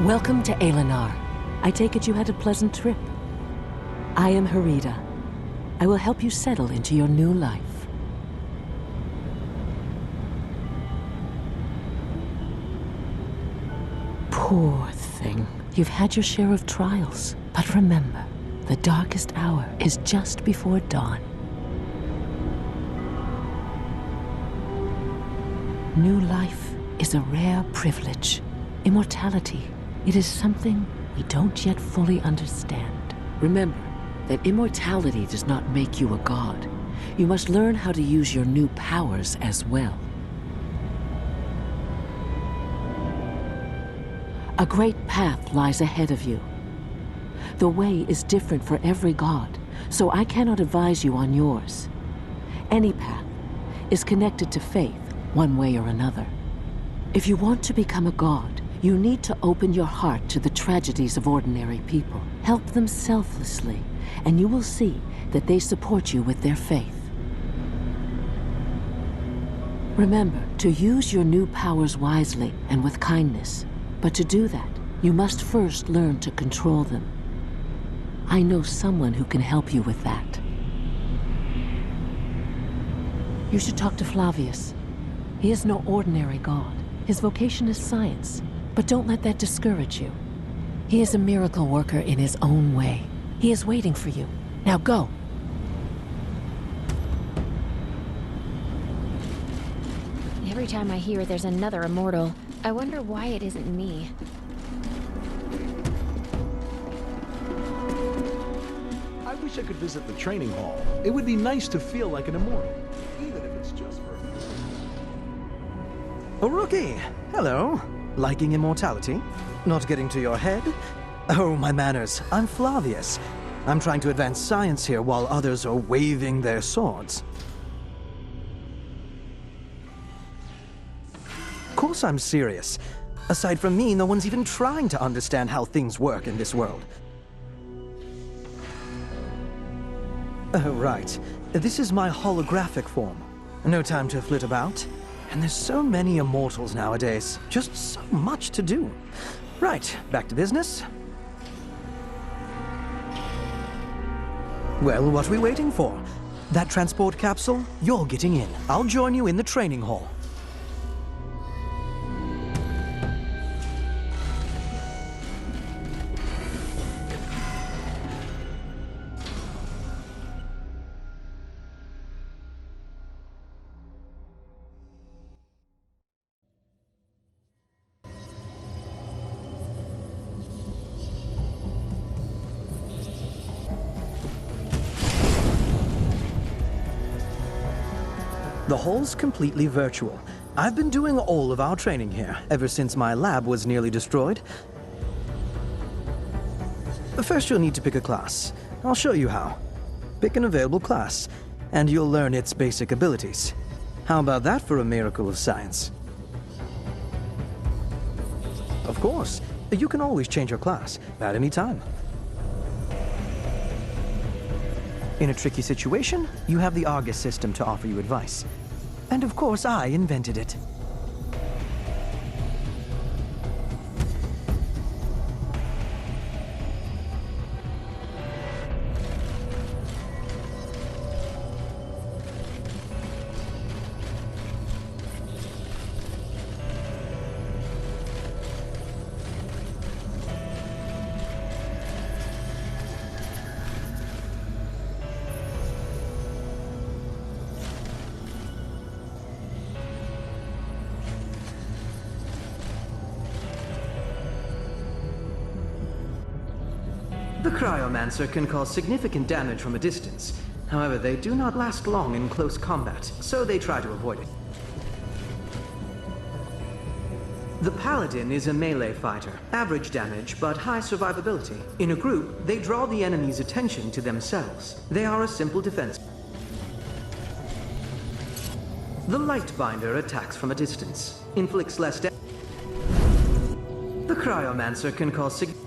Welcome to Aelenar. I take it you had a pleasant trip. I am Harida. I will help you settle into your new life. Poor thing. You've had your share of trials, but remember, the darkest hour is just before dawn. New life is a rare privilege. Immortality, it is something we don't yet fully understand. Remember that immortality does not make you a god. You must learn how to use your new powers as well. A great path lies ahead of you. The way is different for every god, so I cannot advise you on yours. Any path is connected to faith, one way or another. If you want to become a god, you need to open your heart to the tragedies of ordinary people. Help them selflessly, and you will see that they support you with their faith. Remember to use your new powers wisely and with kindness. But to do that, you must first learn to control them. I know someone who can help you with that. You should talk to Flavius. He is no ordinary god. His vocation is science, but don't let that discourage you. He is a miracle worker in his own way. He is waiting for you. Now go. Every time I hear there's another immortal, I wonder why it isn't me. I wish I could visit the training hall. It would be nice to feel like an immortal, even if it's just for... Oh, rookie! Hello. Liking immortality? Not getting to your head? Oh, my manners. I'm Flavius. I'm trying to advance science here while others are waving their swords. Of course I'm serious. Aside from me, no one's even trying to understand how things work in this world. Oh, right. This is my holographic form. No time to flit about. And there's so many immortals nowadays. Just so much to do. Right, back to business. Well, what are we waiting for? That transport capsule? You're getting in. I'll join you in the training hall. The hall's completely virtual. I've been doing all of our training here, ever since my lab was nearly destroyed. First, you'll need to pick a class. I'll show you how. Pick an available class, and you'll learn its basic abilities. How about that for a miracle of science? Of course, you can always change your class at any time. In a tricky situation, you have the Argus system to offer you advice. And of course, I invented it. The Cryomancer can cause significant damage from a distance. However, they do not last long in close combat, so they try to avoid it. The Paladin is a melee fighter. Average damage, but high survivability. In a group, they draw the enemy's attention to themselves. They are a simple defense. The Lightbinder attacks from a distance. Inflicts less damage. The Cryomancer can cause significant...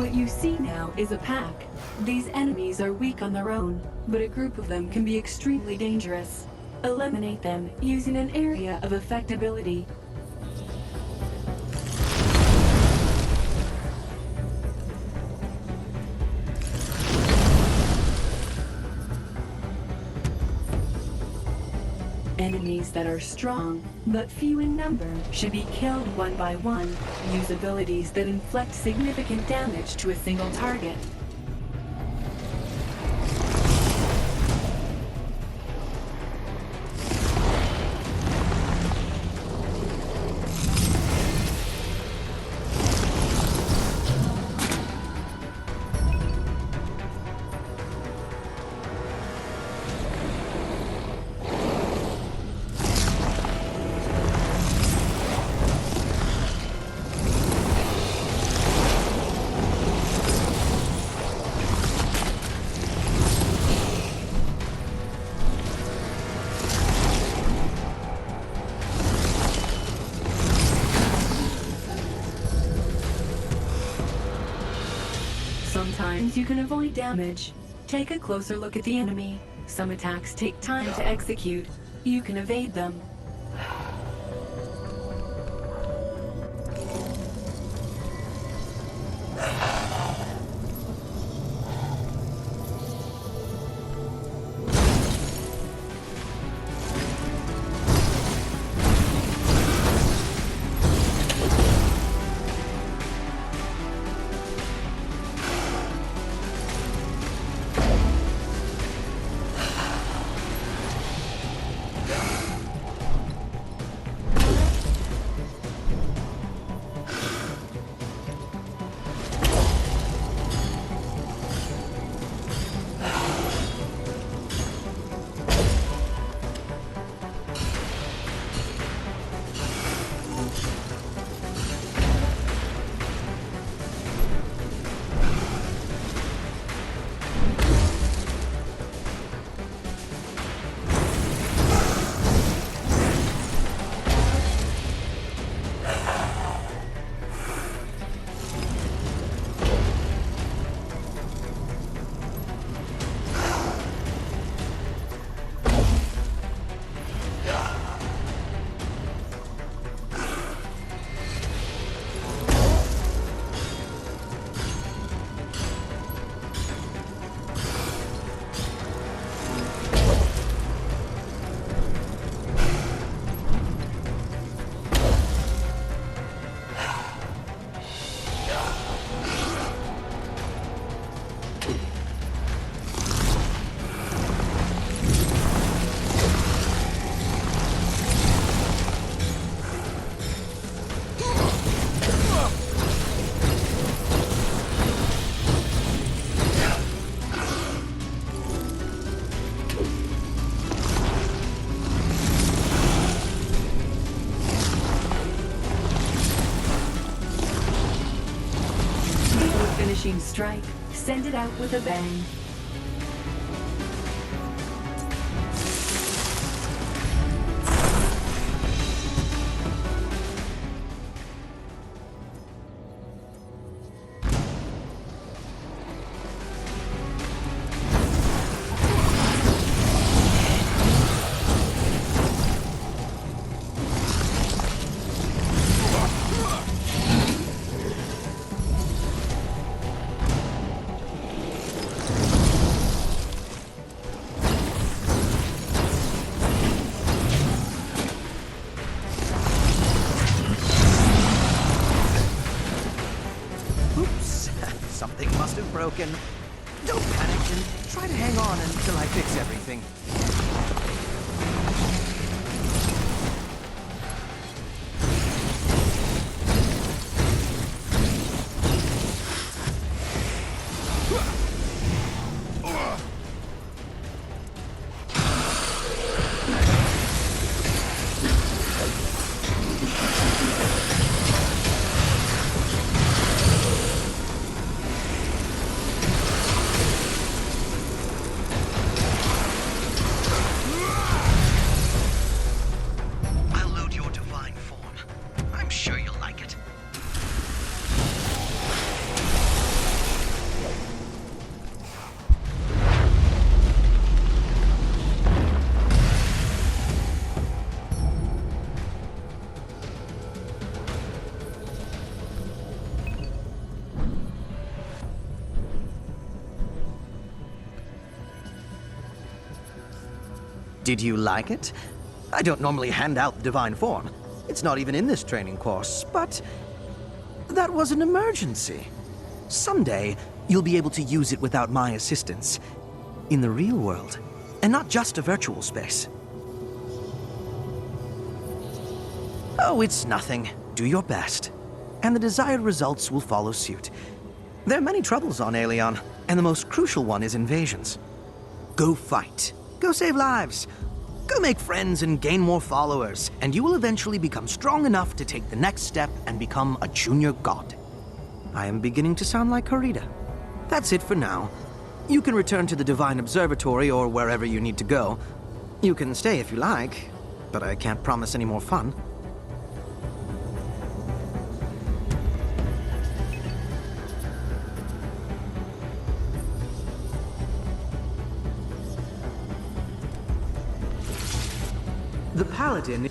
What you see now is a pack. These enemies are weak on their own, but a group of them can be extremely dangerous. Eliminate them using an area of affectability. Enemies that are strong, but few in number, should be killed one by one. Use abilities that inflict significant damage to a single target. Sometimes you can avoid damage. Take a closer look at the enemy. Some attacks take time to execute. You can evade them. Strike. Send it out with a bang. Broken. Don't panic and try to hang on until I fix everything. Did you like it? I don't normally hand out the divine form. It's not even in this training course, but that was an emergency. Someday, you'll be able to use it without my assistance. In the real world, and not just a virtual space. Oh, it's nothing. Do your best. And the desired results will follow suit. There are many troubles on Aelion, and the most crucial one is invasions. Go fight. Go save lives. Go make friends and gain more followers, and you will eventually become strong enough to take the next step and become a junior god. I am beginning to sound like Harita. That's it for now. You can return to the Divine Observatory or wherever you need to go. You can stay if you like, but I can't promise any more fun. The Paladin...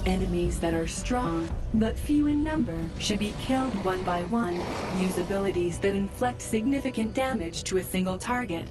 Enemies that are strong, but few in number, should be killed one by one. Use abilities that inflict significant damage to a single target.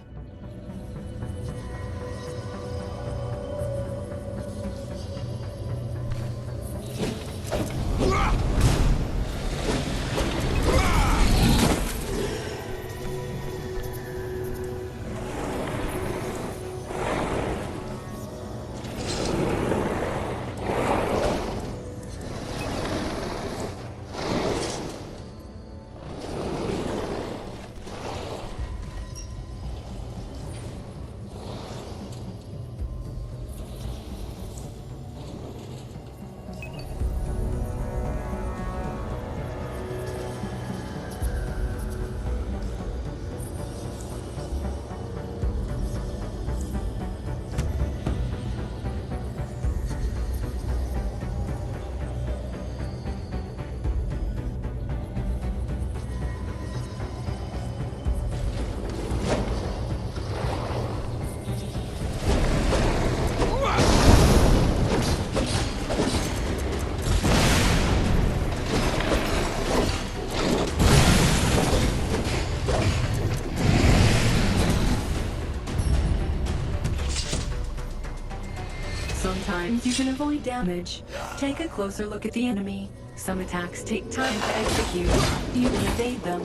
Sometimes you can avoid damage. Take a closer look at the enemy. Some attacks take time to execute. You can evade them.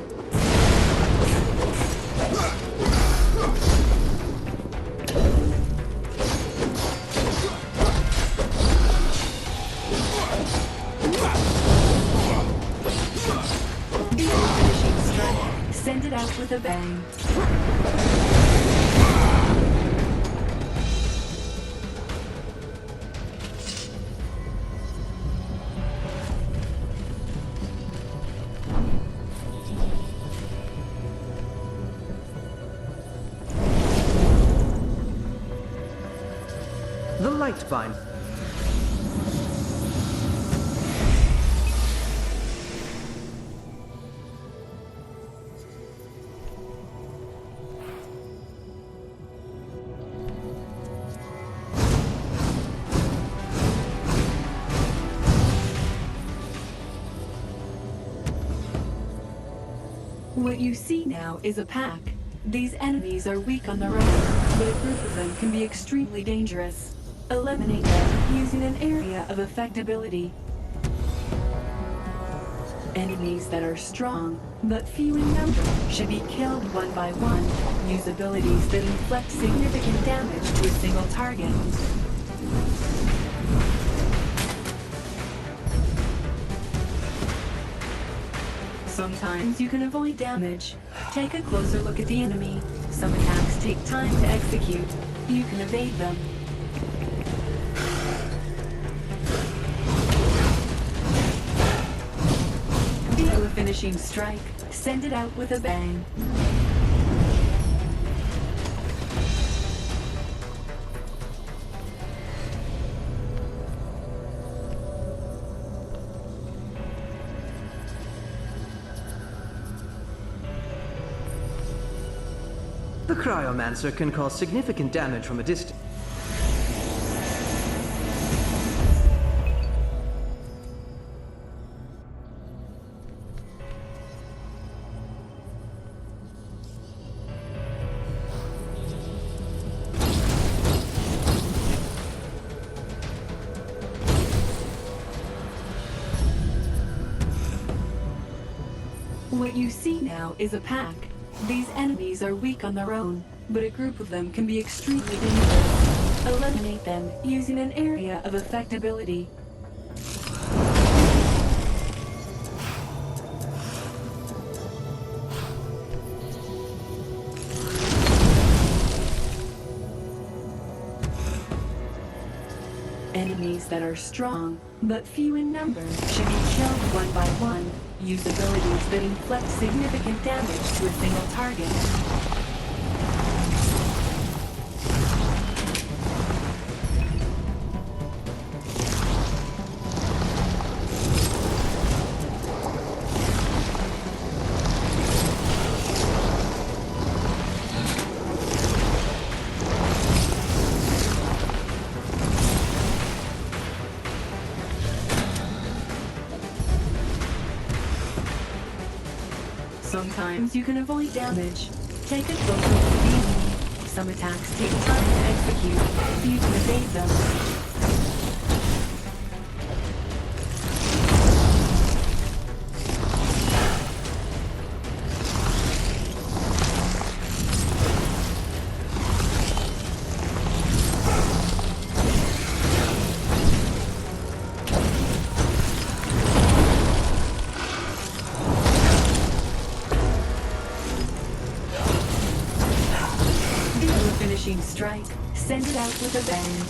Be a finishing strike. Send it out with a bang. The Lightbind. What you see now is a pack. These enemies are weak on their own, but a group of them can be extremely dangerous. Eliminate them using an area of effectability. Enemies that are strong, but few in number, should be killed one by one. Use abilities that inflict significant damage to a single target. Sometimes you can avoid damage. Take a closer look at the enemy. Some attacks take time to execute. You can evade them. Deal a finishing strike. Send it out with a bang. The Cryomancer can cause significant damage from a distance. What you see now is a pack. These enemies are weak on their own, but a group of them can be extremely dangerous. Eliminate them using an area of effectability. Enemies that are strong, but few in number, should be killed one by one. Use abilities that inflict significant damage to a single target. Sometimes you can avoid damage. Take a closer look at the enemy. Some attacks take time to execute. You can evade them. Finishing strike. Send it out with a bang.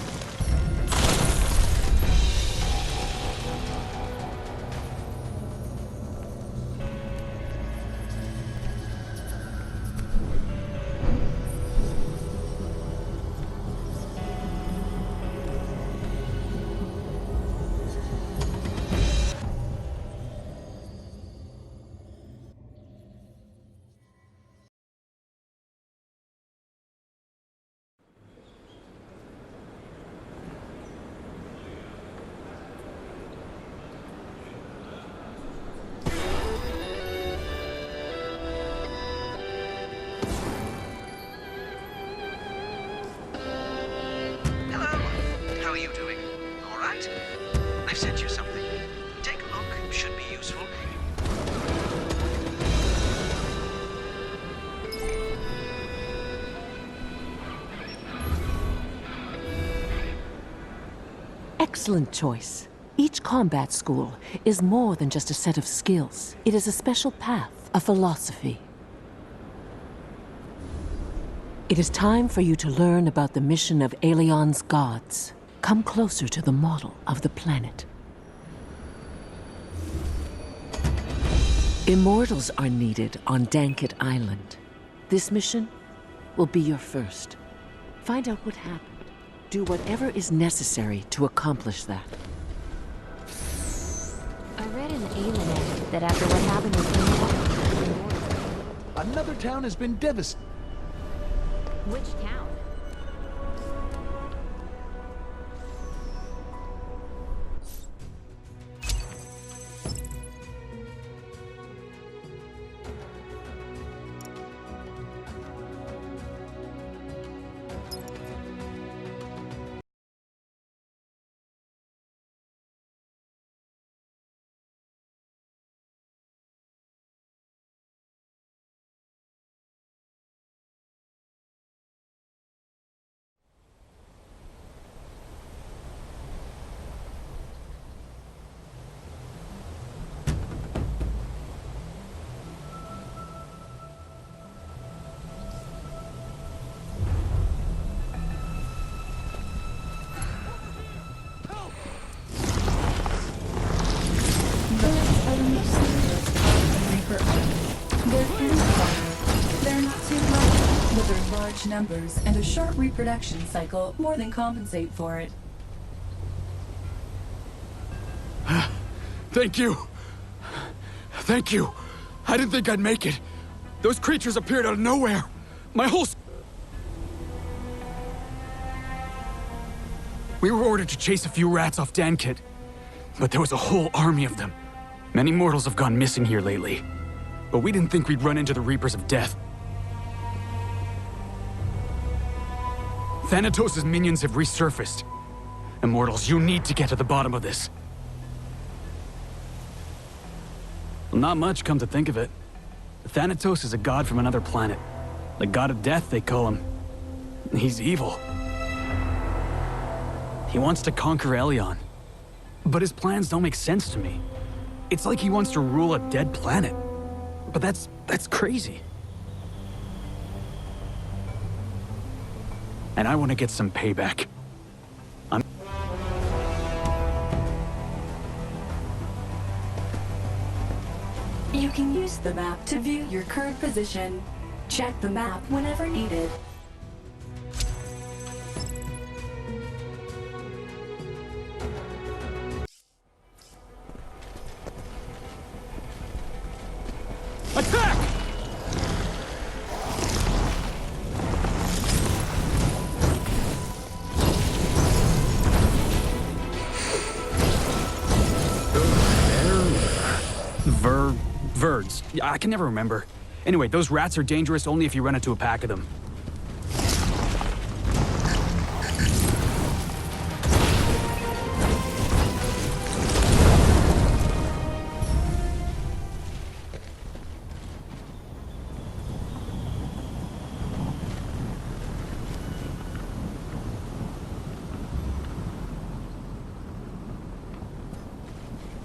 How are you doing? All right? I've sent you something. Take a look. Should be useful. Excellent choice. Each combat school is more than just a set of skills. It is a special path, a philosophy. It is time for you to learn about the mission of Aelion's gods. Come closer to the model of the planet. Immortals are needed on Danket Island. This mission will be your first. Find out what happened. Do whatever is necessary to accomplish that. I read in the Alien that after what happened with Immortal... Another town has been devastated. Which town? They're not too much, but their large numbers and a short reproduction cycle more than compensate for it. Thank you. Thank you. I didn't think I'd make it. Those creatures appeared out of nowhere. My whole... We were ordered to chase a few rats off Dankit, but there was a whole army of them. Many mortals have gone missing here lately, but we didn't think we'd run into the Reapers of Death. Thanatos' minions have resurfaced. Immortals, you need to get to the bottom of this. Well, not much, come to think of it. Thanatos is a god from another planet. The god of death, they call him. He's evil. He wants to conquer Elion. But his plans don't make sense to me. It's like he wants to rule a dead planet. But that's crazy. And I want to get some payback. You can use the map to view your current position. Check the map whenever needed. Attack! Verds. I can never remember. Anyway, those rats are dangerous only if you run into a pack of them.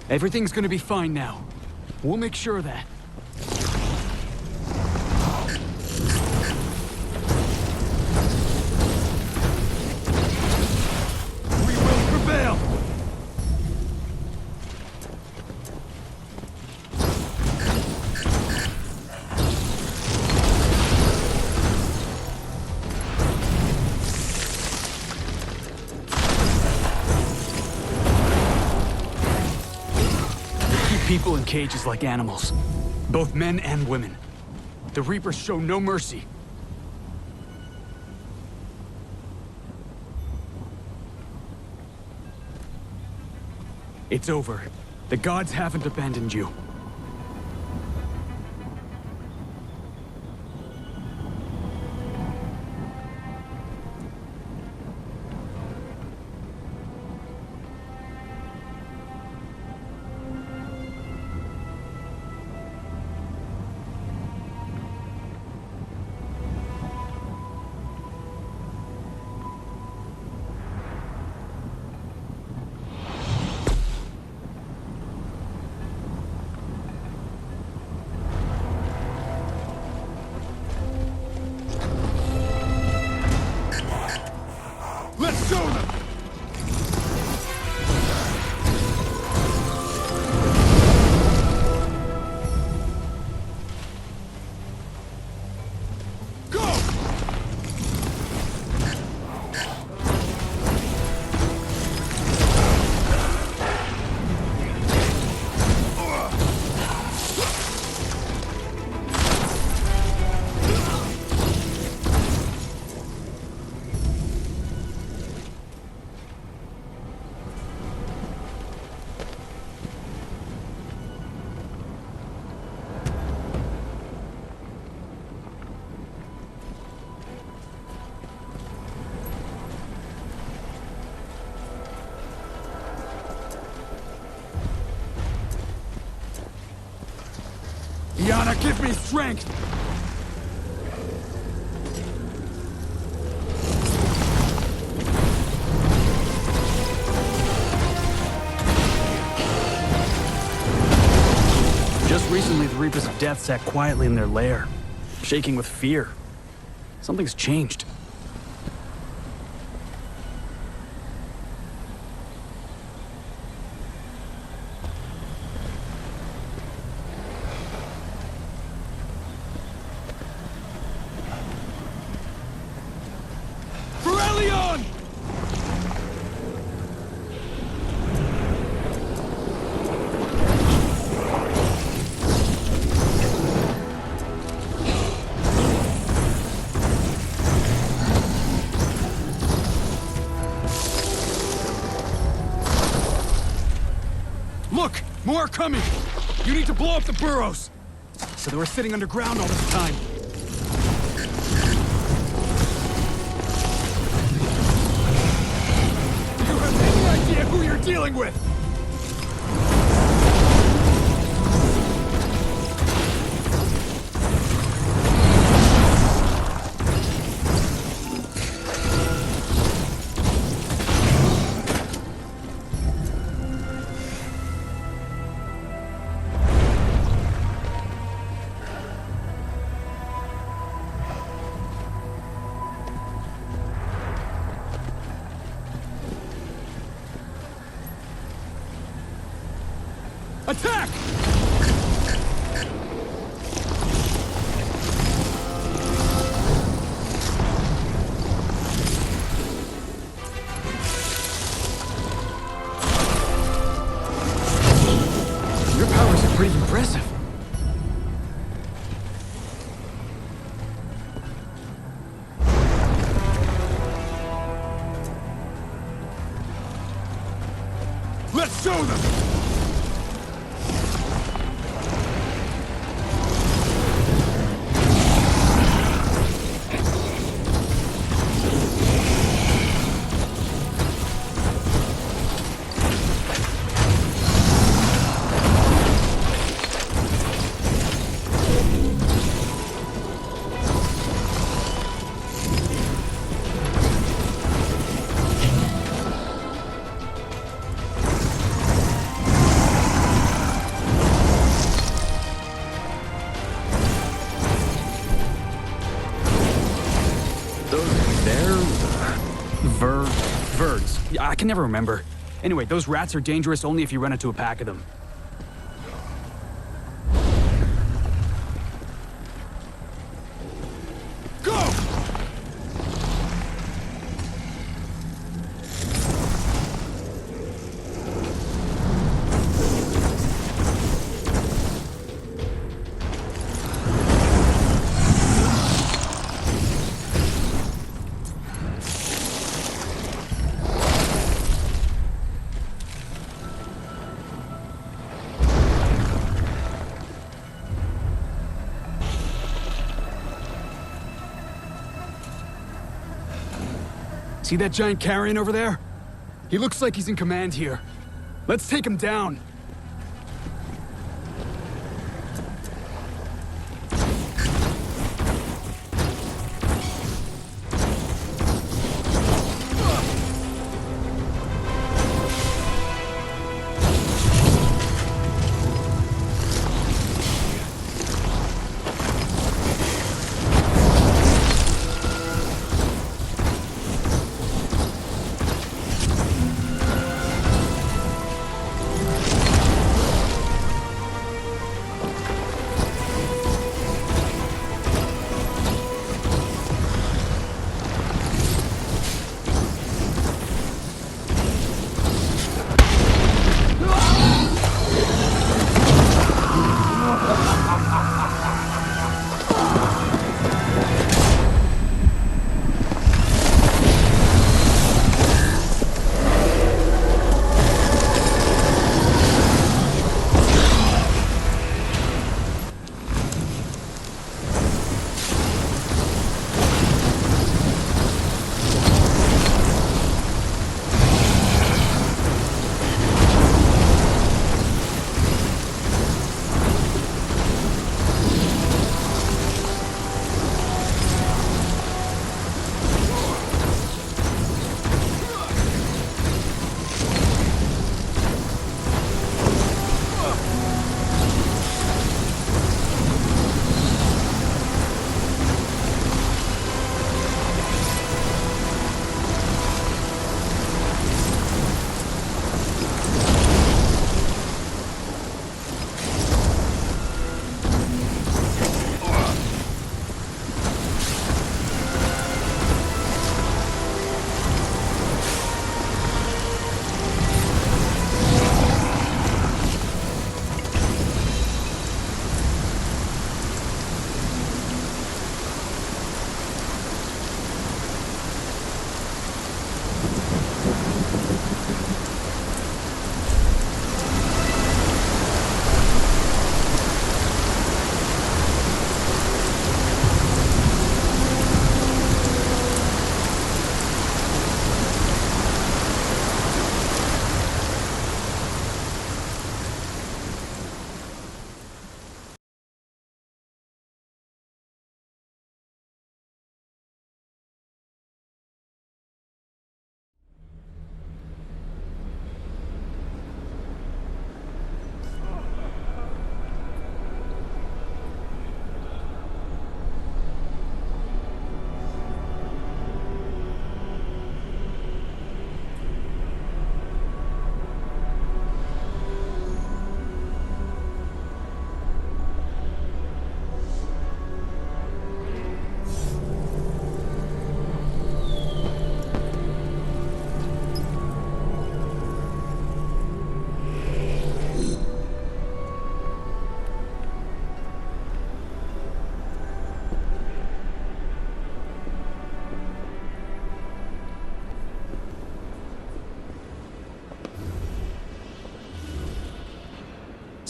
Everything's gonna be fine now. We'll make sure of that. We will prevail! People in cages like animals, both men and women. The Reapers show no mercy. It's over. The gods haven't abandoned you. Let's show them! Yana, give me strength! Just recently, the Reapers of Death sat quietly in their lair, shaking with fear. Something's changed. are coming! You need to blow up the burrows! So they were sitting underground all this time. Do you have any idea who you're dealing with? Attack! Your powers are pretty impressive. Let's show them! Verds. Yeah, I can never remember. Anyway, those rats are dangerous only if you run into a pack of them. Go! See that giant carrion over there? He looks like he's in command here. Let's take him down.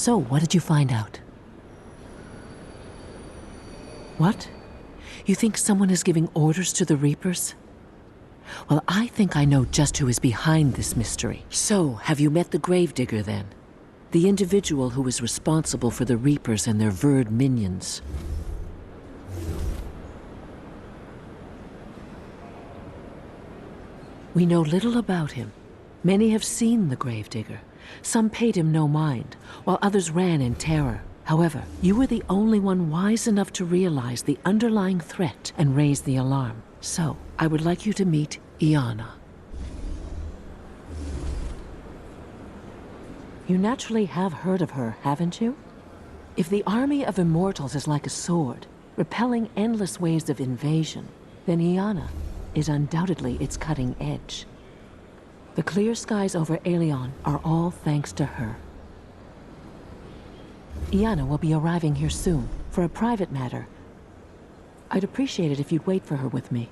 So, what did you find out? What? You think someone is giving orders to the Reapers? Well, I think I know just who is behind this mystery. So, have you met the Gravedigger then? The individual who is responsible for the Reapers and their Verd minions. We know little about him. Many have seen the Gravedigger. Some paid him no mind, while others ran in terror. However, you were the only one wise enough to realize the underlying threat and raise the alarm. So, I would like you to meet Iana. You naturally have heard of her, haven't you? If the army of immortals is like a sword, repelling endless waves of invasion, then Iana is undoubtedly its cutting edge. The clear skies over Aelion are all thanks to her. Iana will be arriving here soon, for a private matter. I'd appreciate it if you'd wait for her with me.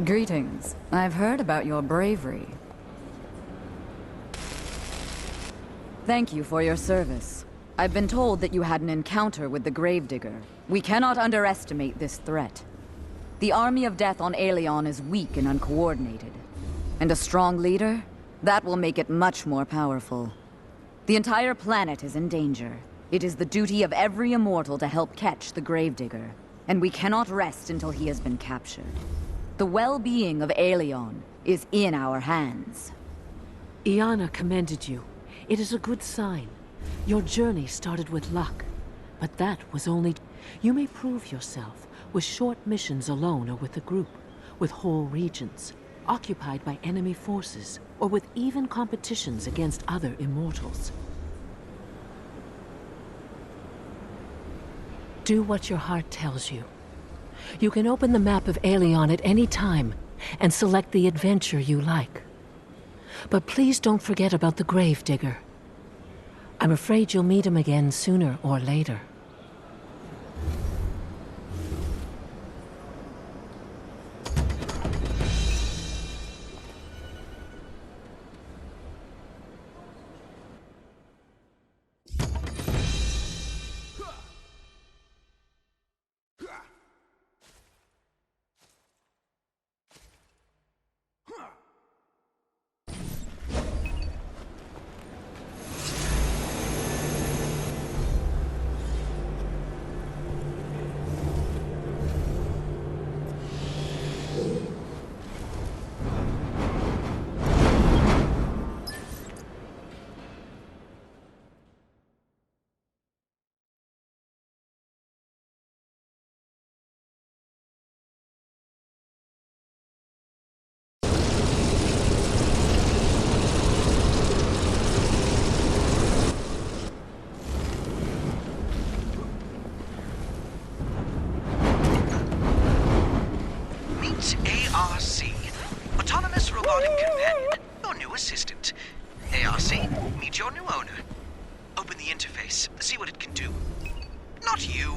Greetings. I've heard about your bravery. Thank you for your service. I've been told that you had an encounter with the Gravedigger. We cannot underestimate this threat. The army of death on Aelion is weak and uncoordinated. And a strong leader? That will make it much more powerful. The entire planet is in danger. It is the duty of every immortal to help catch the Gravedigger. And we cannot rest until he has been captured. The well-being of Aelion is in our hands. Iana commended you. It is a good sign. Your journey started with luck, but that was only... You may prove yourself with short missions alone or with a group, with whole regions, occupied by enemy forces, or with even competitions against other immortals. Do what your heart tells you. You can open the map of Aelion at any time and select the adventure you like. But please don't forget about the Gravedigger. I'm afraid you'll meet him again sooner or later. Your new assistant. ARC, meet your new owner. Open the interface, see what it can do. Not you.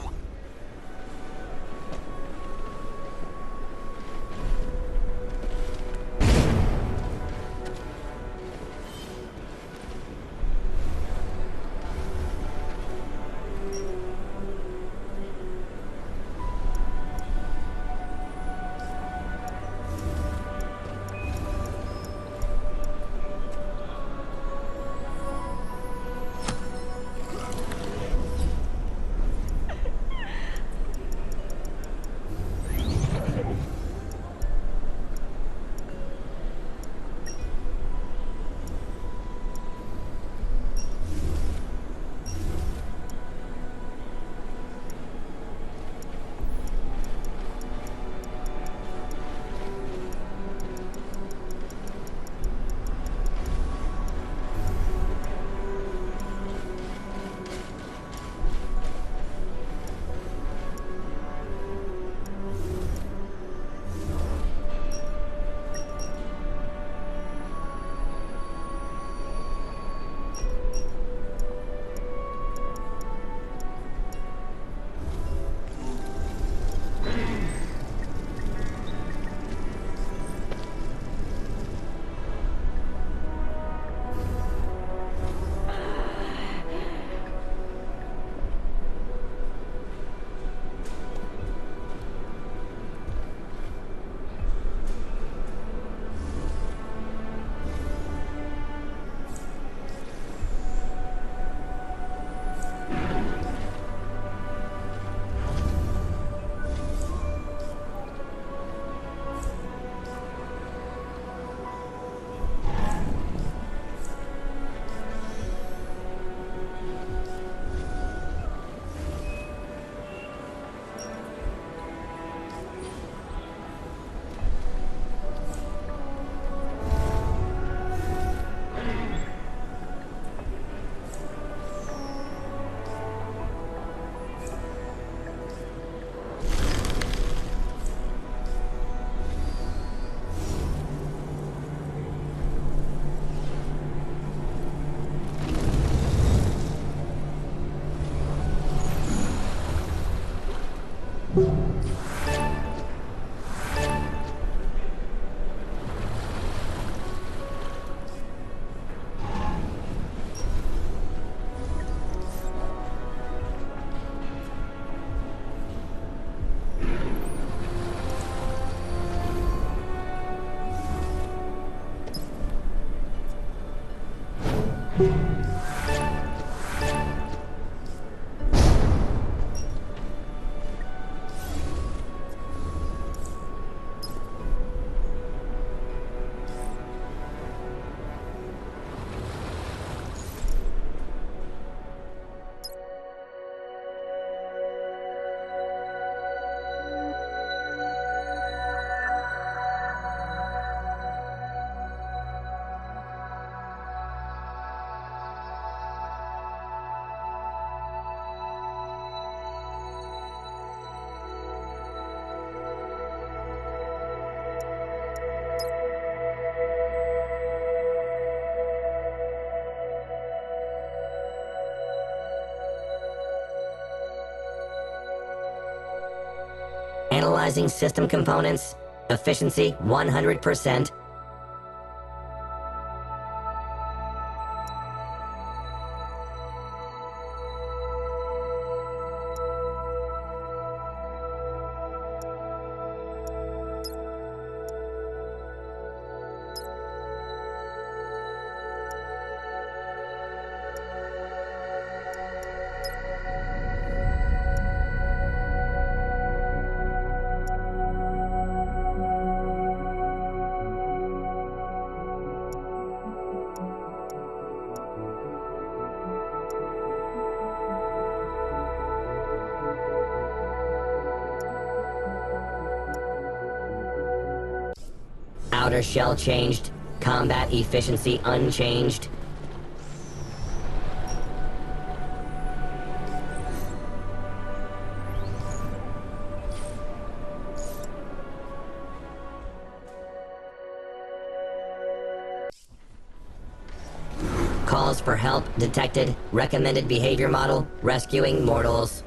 Analyzing system components. Efficiency 100%. Outer shell changed. Combat efficiency unchanged. Calls for help detected. Recommended behavior model, rescuing mortals.